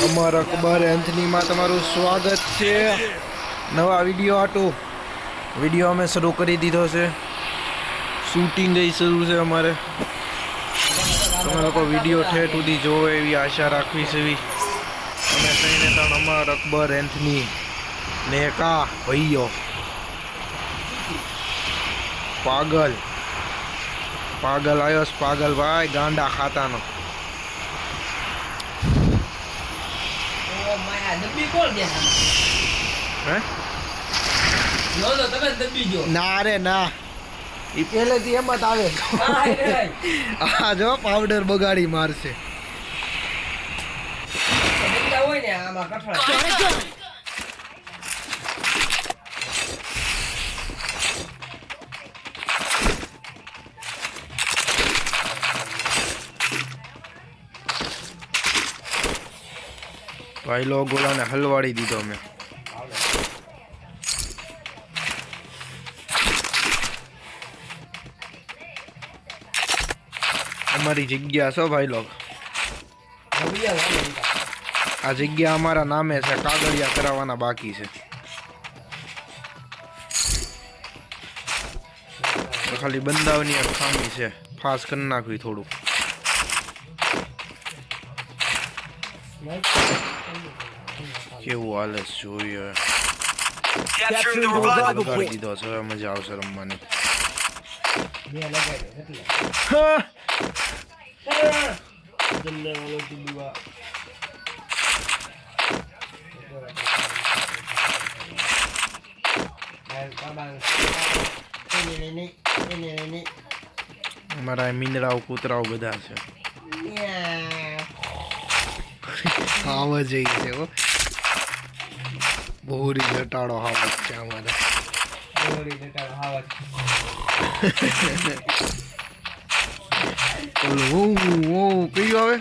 અમર અકબર એન્થનીમાં તમારું સ્વાગત છે. નવા વિડીયો આટું વિડીયો અમે શરૂ કરી દીધો છે. શૂટિંગ એ શરૂ છે અમારે. તમે લોકો વિડીયો ઠેઠ સુધી જોવે એવી આશા રાખવી છે. અમે થઈને ત્રણ અમર અકબર એન્થની ને કા ભાઈઓ પાગલ પાગલ આવ્યો છે. પાગલ ભાઈ ગાંડા ખાતાનો. ના રે ના, એ પહેલેથી એમ જ આવે. આ જો પાવડર બગાડી મારશે. ભાઈ લો ગોળાને હલવાડી દીધો મેં. અમારી જગ્યા છો ભાઈ લોગ. આ જગ્યા અમારા નામે છે. કાગળિયા કરાવવાના બાકી છે. ખાલી બંધાવની ખામી છે. ફાસ કરી નાખવી થોડું. કેવું હાલે જોઈએ. દીધો છે. હવે મજા આવશે રમવાની. અમારા મીંદડાઓ કૂતરાઓ બધા છે. આવા જઈ છે. બહુરી જટાડો હાવત છે અમારે. કયું આવે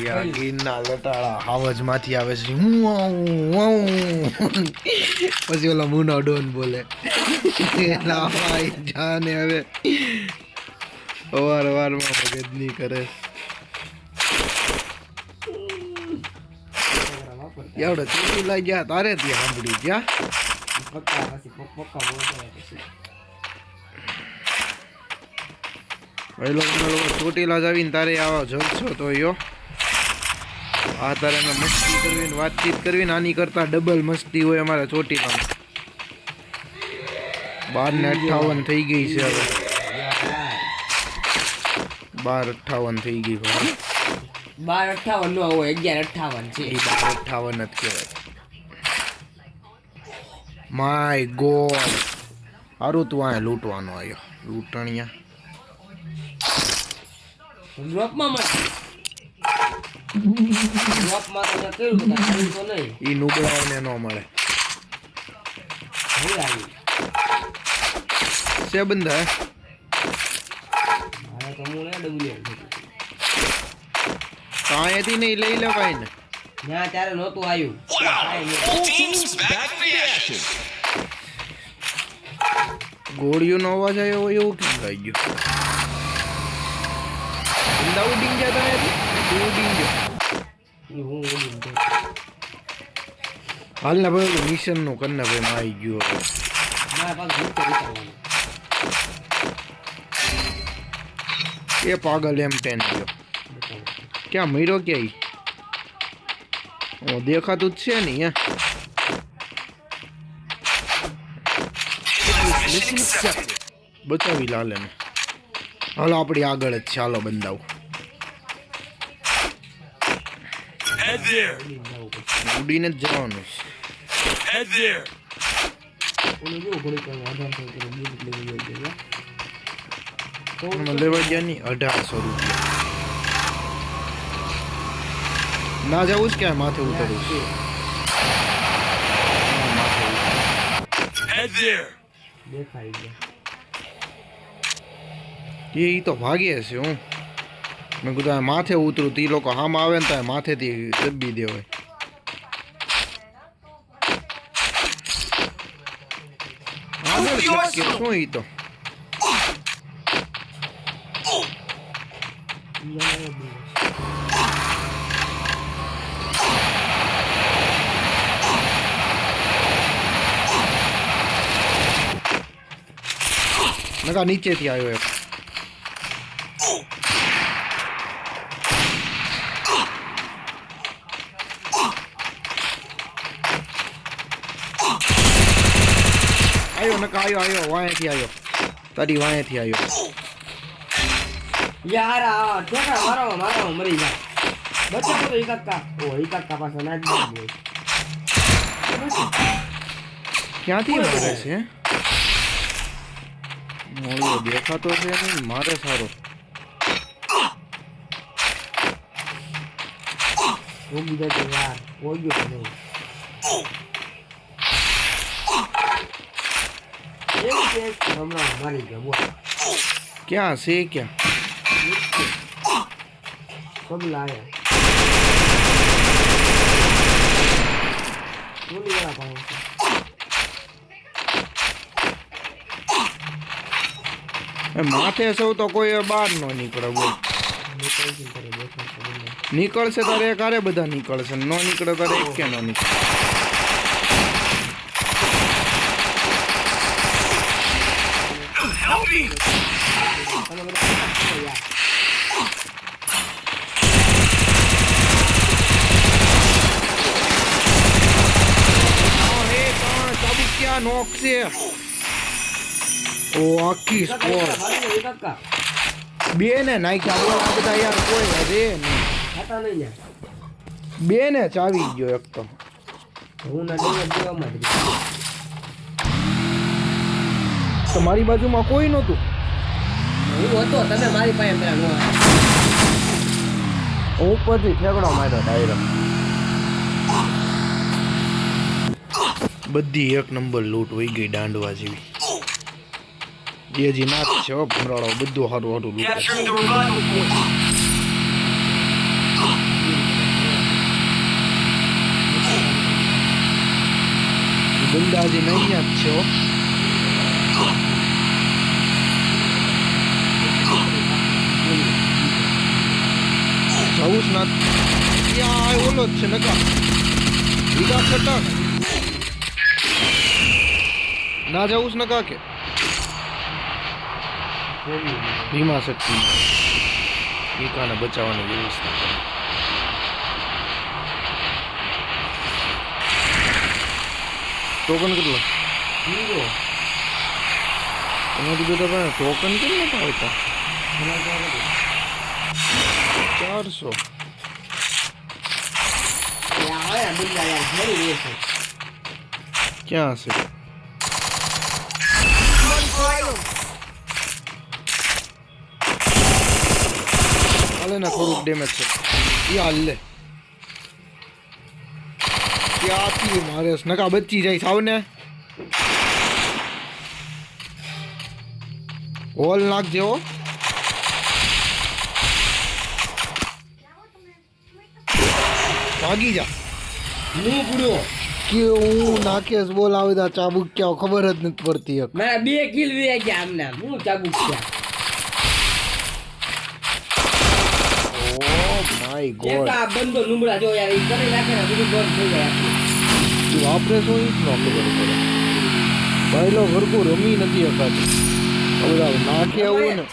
યાર? ગીરના લટાડા હાવજ માંથી આવે છે. પછી ઓલા મુનો ડોન બોલે જાને હવે અવારમાં મગજની કરે. એવડે ચોટી લઈ ગયા તારે ત્યાં સાંભળી ગયા. ભાઈ લોકો ચોટીલા જાવીને તારે આવા જલસો તો યો. આ તારે અમે મસ્તી કરવી ને વાતચીત કરવી ને આની કરતા ડબલ મસ્તી હોય અમારે ચોટીલામાં. 12:58 થઈ ગઈ છે હવે. 12:58 થઈ ગઈ. 12:58 નો હોય 11:58 છે. એ 12:58 જ કહેવાય. માય ગોડ, હારું તું આ લૂંટવાનો આવ્યો. લૂંટણિયા ઈ નુબળાઓને ન મળે. છે બંધા કાંઈથી નહીં લઈ લેવાય ને. ત્યાં ત્યારે નહોતું આવ્યું. ગોળીઓનો અવાજ આવ્યો હોય એવું કેમ થઈ ગયું? બંધા ઉડી ગયા તું ઉડી ગયો. હાલ ને ભાઈ મિશન નું કરને ભાઈ માં આવી ગયો. એ પાગલ M10 ગયો. ક્યાં મર્યો ક્યાંય? દેખાતું જ છે ને બચાવી લાલે ને. હાલો આપણી આગળ જ છે. હાલો બંધાવ. ઉડીને જ જવાનું છે. લેવા ગયા નહીં 1800 રૂપિયા. ના જવું જ ક્યાં માથે ઉતરવું છે. એ તો ભાગે છે. હું મેં કીધું માથે ઉતરું તો એ લોકો હામ આવે ને તો માથેથી દબી દેવાય. શું ઈ તો નકા નીચેથી આવ્યો એક આવ્યો નકા આવ્યો વાંહેથી આવ્યો તારી વાંહેથી આવ્યો યાર આ ઠેકા મારો મરી જા બચ્ચા તો એકાકા પાછો નાખી દે ક્યાંથી મારે છે મોળિયો દેખાતો છે નહીં મારે સારો હું બીજા તો યાર કોઈ ગયો નહીં હમણાં મારી ગયા બોલ ક્યાં છે ક્યાં કબ લાયા બોલી ગયા પાઉં માથે સૌ તો કોઈ બહાર નો નીકળે બોલ નીકળશે તારે એક હારે બધા નીકળશે નો નીકળે તારે એક કે નો નીકળે ક્યાં નોક છે ઓ આખી સ્કોર બે ને નાખ્યા બોલ આ બધા યાર કોઈ રે નહીં બે ને ચાવી ગયો એક તો હું ના દેવામાં તમારી બાજુમાં કોઈ નહોતું હું હતો તમે મારી પાસે પેલા નો ઉપરથી ઠેકડો માર્યો ડાયરેક્ટ બધી એક નંબર લૂંટ હોઈ ગઈ દાંડવા જેવી એ હજી નાચ છે ભમરાળો બધું સારું સારું લૂંટે બંદા હજી નહીં જ છે જવું જ ના ત્યાં ઓલો જ છે નકા બીજા છટા ના જવું જ નકા કે ભીમા શક્તિ એકાને બચાવવાની વ્યવસ્થા કરે ટોકન કેટલો તમારી બધા પાસે ટોકન કેમ નતા આવતા 400 ક્યાં છે હાલે ને થોડુંક ડેમેજ છે એ હાલ લે ક્યાંથી મારે નકા બચી જાય સાવ ને હોલ નાખજે હો ભાગી જા હું પૂરો કે હું નાખેશ બોલ આવે તા ચાબુક ક્યાં ખબર જ નથી પડતી એક મારા 2 કિલ વે ગયા આમના હું ચાબુક ક્યાં ઓ માય ગોડ એક આ બંદો લુમડા જો યાર ઈ કરી નાખે ને બધું બંધ થઈ જાય તું વાપરે છો ઈ જ ન ખબર પડે ભાઈલો ઘરકું રમી નથી અકાતી હવે નાખે આવું ને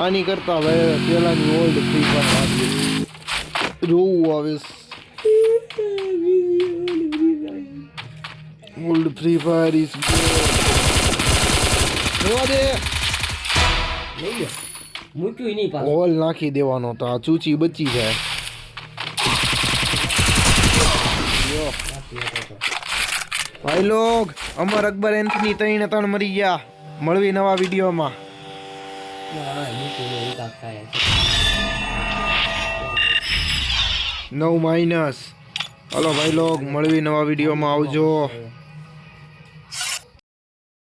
આની કરતા ભાઈ પેલાની ઓલ્ડ ફ્રી ફાયર વાપરી જોવું આવે ઓલ્ડ ફ્રી ફાયર ઇઝ જોવા દે લઈ લો મૂક્યું નહીં પાછું ઓલ નાખી દેવાનો તો આ ચૂચી બચી જાય ભાઈ લોગ અમર અકબર એન્થની 3 મરી ગયા મળવી નવા વિડીયોમાં -9 હાલો ભાઈ લોગ મળવી નવા વિડીયોમાં આવજો